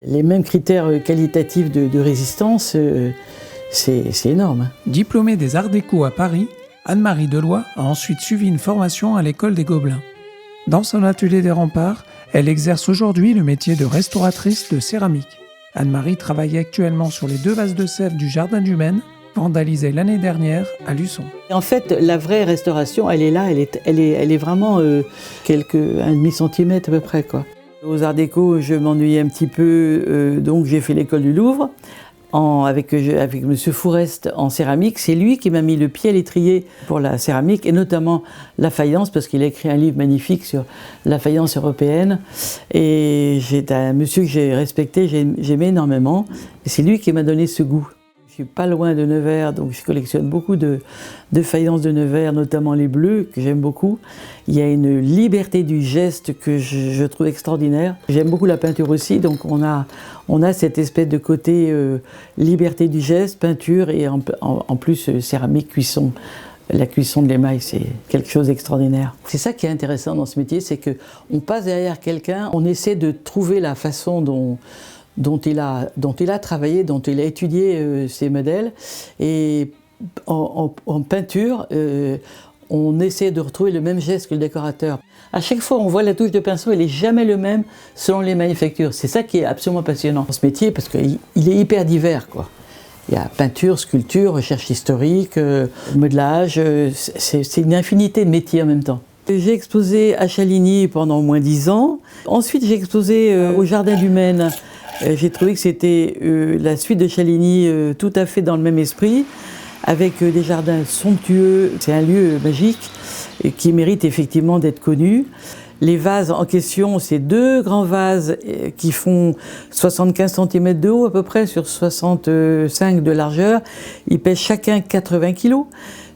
Les mêmes critères qualitatifs de résistance, c'est énorme. Diplômée des Arts Déco à Paris, Anne-Marie Deloy a ensuite suivi une formation à l'école des Gobelins. Dans son atelier des Remparts, elle exerce aujourd'hui le métier de restauratrice de céramique. Anne-Marie travaille actuellement sur les 2 vases de sève du Jardin du Maine, vandalisés l'année dernière à Luçon. En fait, la vraie restauration, elle est là, elle est vraiment quelques 1,5 centimètre à peu près, quoi. Aux Arts Déco, je m'ennuyais un petit peu, donc j'ai fait l'école du Louvre avec M. Fourest en céramique. C'est lui qui m'a mis le pied à l'étrier pour la céramique et notamment la faïence, parce qu'il a écrit un livre magnifique sur la faïence européenne. Et c'est un monsieur que j'ai respecté, j'aimais énormément. Et c'est lui qui m'a donné ce goût. Je suis pas loin de Nevers, donc je collectionne beaucoup de faïences de Nevers, notamment les bleus, que j'aime beaucoup. Il y a une liberté du geste que je trouve extraordinaire. J'aime beaucoup la peinture aussi, donc on a cette espèce de côté liberté du geste, peinture et en plus céramique, cuisson. La cuisson de l'émail, c'est quelque chose d'extraordinaire. C'est ça qui est intéressant dans ce métier, c'est qu'on passe derrière quelqu'un, on essaie de trouver la façon dont il a travaillé, dont il a étudié ses modèles. Et en peinture, on essaie de retrouver le même geste que le décorateur. À chaque fois, on voit la touche de pinceau, elle n'est jamais le même selon les manufactures. C'est ça qui est absolument passionnant dans ce métier, parce qu'il est hyper divers, quoi. Il y a peinture, sculpture, recherche historique, modelage, c'est une infinité de métiers en même temps. J'ai exposé à Chaligny pendant au moins 10 ans. Ensuite, j'ai exposé au Jardin du Maine. J'ai trouvé que c'était la suite de Chaligny tout à fait dans le même esprit, avec des jardins somptueux. C'est un lieu magique qui mérite effectivement d'être connu. Les vases en question, c'est 2 grands vases qui font 75 cm de haut à peu près, sur 65 de largeur. Ils pèsent chacun 80 kg.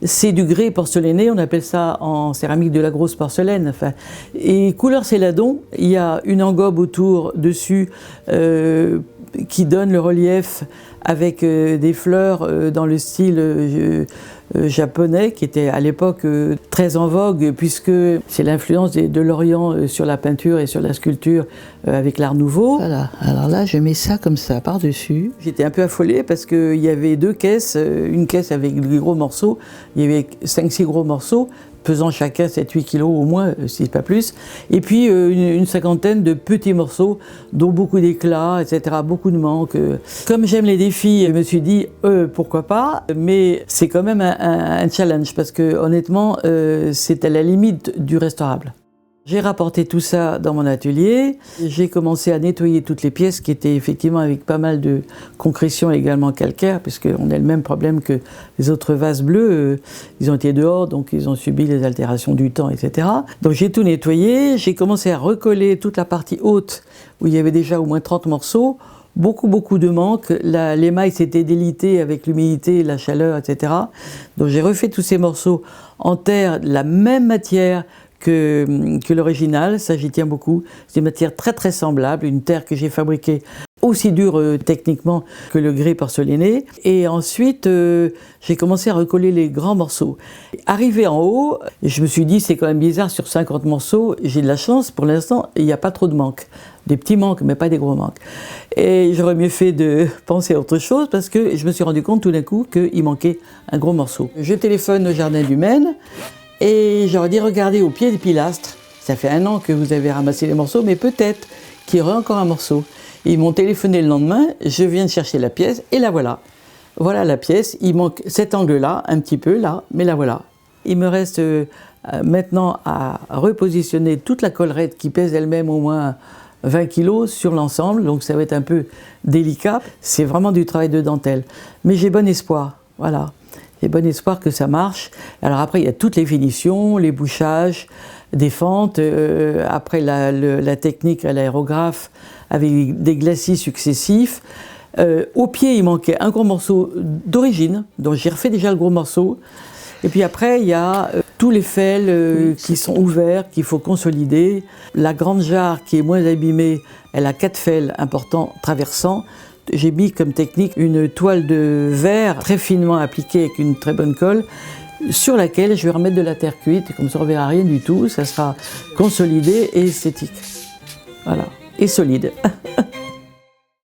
C'est du grès porcelané, on appelle ça en céramique de la grosse porcelaine. Enfin, et couleur céladon, il y a une engobe autour, dessus, qui donne le relief avec des fleurs dans le style japonais, qui était à l'époque très en vogue, puisque c'est l'influence de l'Orient sur la peinture et sur la sculpture avec l'Art Nouveau. Voilà, alors là je mets ça comme ça par-dessus. J'étais un peu affolée parce qu'il y avait 2 caisses, une caisse avec des gros morceaux, il y avait 5-6 gros morceaux, pesant chacun 7-8 kilos au moins, si pas plus, et puis une cinquantaine de petits morceaux, dont beaucoup d'éclats, etc., beaucoup de manques. Comme j'aime les défis, je me suis dit, pourquoi pas, mais c'est quand même un challenge, parce que honnêtement, c'est à la limite du restaurable. J'ai rapporté tout ça dans mon atelier, j'ai commencé à nettoyer toutes les pièces qui étaient effectivement avec pas mal de concrétion et également calcaire, puisqu'on a le même problème que les autres vases bleus, ils ont été dehors, donc ils ont subi les altérations du temps, etc. Donc j'ai tout nettoyé, j'ai commencé à recoller toute la partie haute, où il y avait déjà au moins 30 morceaux, beaucoup de manques, l'émail s'était délité avec l'humidité, la chaleur, etc. Donc j'ai refait tous ces morceaux en terre, la même matière que l'original, ça j'y tiens beaucoup. C'est une matière très semblable, une terre que j'ai fabriquée aussi dure techniquement que le grès porcelané. Et ensuite, j'ai commencé à recoller les grands morceaux. Arrivé en haut, je me suis dit, c'est quand même bizarre, sur 50 morceaux, j'ai de la chance, pour l'instant, il n'y a pas trop de manques. Des petits manques, mais pas des gros manques. Et j'aurais mieux fait de penser à autre chose, parce que je me suis rendu compte tout d'un coup qu'il manquait un gros morceau. Je téléphone au Jardin du Maine, et j'aurais dit, regardez au pied des pilastres, ça fait 1 an que vous avez ramassé les morceaux, mais peut-être qu'il y aurait encore un morceau. Ils m'ont téléphoné le lendemain, je viens de chercher la pièce, et la voilà. Voilà la pièce, il manque cet angle-là, un petit peu là, mais la voilà. Il me reste maintenant à repositionner toute la collerette qui pèse elle-même au moins 20 kg sur l'ensemble, donc ça va être un peu délicat. C'est vraiment du travail de dentelle. Mais j'ai bon espoir, voilà. J'ai bon espoir que ça marche. Alors après, il y a toutes les finitions, les bouchages, des fentes. Après, la technique à l'aérographe avec des glacis successifs. Au pied, il manquait un gros morceau d'origine, donc j'ai refait déjà le gros morceau. Et puis après, il y a tous les fels qui sont ouverts, qu'il faut consolider. La grande jarre qui est moins abîmée, elle a 4 fels importants traversants. J'ai mis comme technique une toile de verre très finement appliquée avec une très bonne colle, sur laquelle je vais remettre de la terre cuite, comme ça on ne verra rien du tout, ça sera consolidé et esthétique. Voilà, et solide.